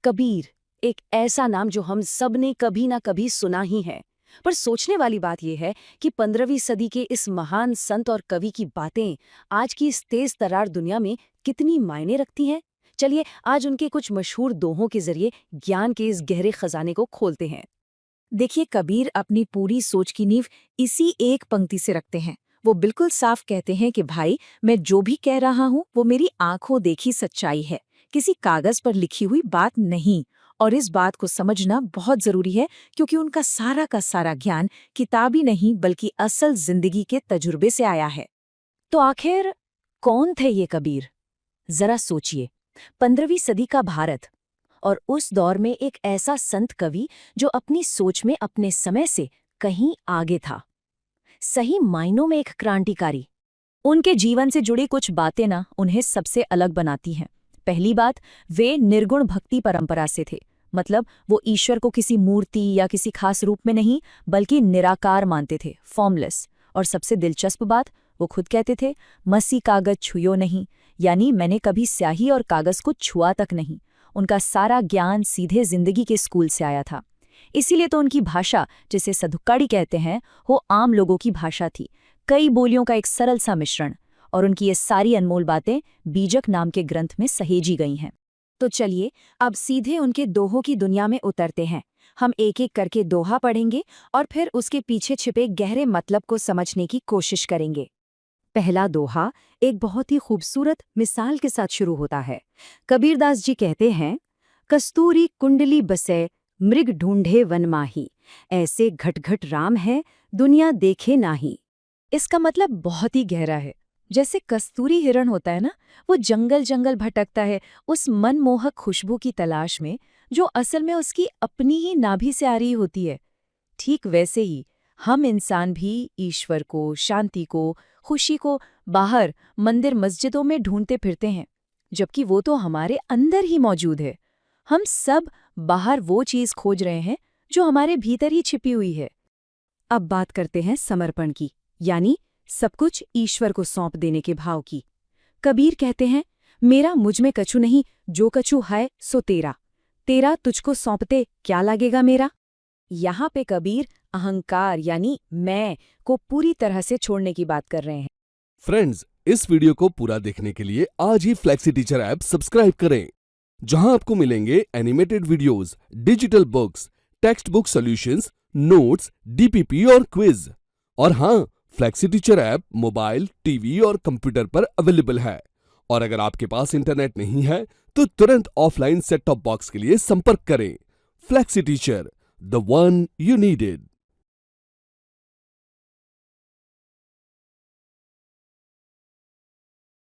कबीर, एक ऐसा नाम जो हम सब ने कभी ना कभी सुना ही है। पर सोचने वाली बात यह है कि 15वीं सदी के इस महान संत और कवि की बातें आज की इस तेज तर्रार दुनिया में कितनी मायने रखती हैं। चलिए आज उनके कुछ मशहूर दोहों के जरिए ज्ञान के इस गहरे खजाने को खोलते हैं। देखिए, कबीर अपनी पूरी सोच की नींव इसी एक पंक्ति से रखते हैं। वो बिल्कुल साफ कहते हैं कि भाई, मैं जो भी कह रहा हूँ वो मेरी आंखों देखी सच्चाई है, किसी कागज पर लिखी हुई बात नहीं। और इस बात को समझना बहुत जरूरी है, क्योंकि उनका सारा का सारा ज्ञान किताबी नहीं बल्कि असल जिंदगी के तजुर्बे से आया है। तो आखिर कौन थे ये कबीर? जरा सोचिए, 15वीं सदी का भारत और उस दौर में एक ऐसा संत कवि जो अपनी सोच में अपने समय से कहीं आगे था। सही मायनों में एक क्रांतिकारी। उनके जीवन से जुड़ी कुछ बातें ना उन्हें सबसे अलग बनाती हैं। पहली बात, वे निर्गुण भक्ति परंपरा से थे। मतलब वो ईश्वर को किसी मूर्ति या किसी खास रूप में नहीं बल्कि निराकार मानते थे, फॉर्मलेस। और सबसे दिलचस्प बात, वो खुद कहते थे, मसी कागज छुयो नहीं, यानी मैंने कभी स्याही और कागज को छुआ तक नहीं। उनका सारा ज्ञान सीधे जिंदगी के स्कूल से आया था। इसीलिए तो उनकी भाषा, जिसे सधुक्काड़ी कहते हैं, वो आम लोगों की भाषा थी, कई बोलियों का एक सरल सा मिश्रण। और उनकी ये सारी अनमोल बातें बीजक नाम के ग्रंथ में सहेजी गई हैं। तो चलिए अब सीधे उनके दोहों की दुनिया में उतरते हैं। हम एक एक करके दोहा पढ़ेंगे और फिर उसके पीछे छिपे गहरे मतलब को समझने की कोशिश करेंगे। पहला दोहा एक बहुत ही खूबसूरत मिसाल के साथ शुरू होता है। कबीरदास जी कहते हैं, कस्तूरी कुंडली बसे मृग ढूंढे वन माही, ऐसे घट-घट राम है दुनिया देखे नाही। इसका मतलब बहुत ही गहरा है। जैसे कस्तूरी हिरण होता है ना, वो जंगल जंगल भटकता है उस मनमोहक खुशबू की तलाश में, जो असल में उसकी अपनी ही नाभि से आ रही होती है। ठीक वैसे ही हम इंसान भी ईश्वर को, शांति को, खुशी को बाहर मंदिर मस्जिदों में ढूंढते फिरते हैं, जबकि वो तो हमारे अंदर ही मौजूद है। हम सब बाहर वो चीज खोज रहे हैं जो हमारे भीतर ही छिपी हुई है। अब बात करते हैं समर्पण की, यानी सब कुछ ईश्वर को सौंप देने के भाव की। कबीर कहते हैं, मेरा मुझ में कछु नहीं, जो कछु है सो तेरा, तेरा तुझको सौंपते क्या लागेगा मेरा। यहाँ पे कबीर अहंकार यानी मैं को पूरी तरह से छोड़ने की बात कर रहे हैं। फ्रेंड्स, इस वीडियो को पूरा देखने के लिए आज ही फ्लेक्सी टीचर ऐप सब्सक्राइब करें, जहां आपको मिलेंगे animated videos, digital books, text book solutions, notes, DPP और क्विज। और हाँ, flexi teacher app mobile, TV और कंप्यूटर पर अवेलेबल है। और अगर आपके पास इंटरनेट नहीं है तो तुरंत ऑफलाइन सेट टॉप बॉक्स के लिए संपर्क करें। Flexi teacher, the one you needed.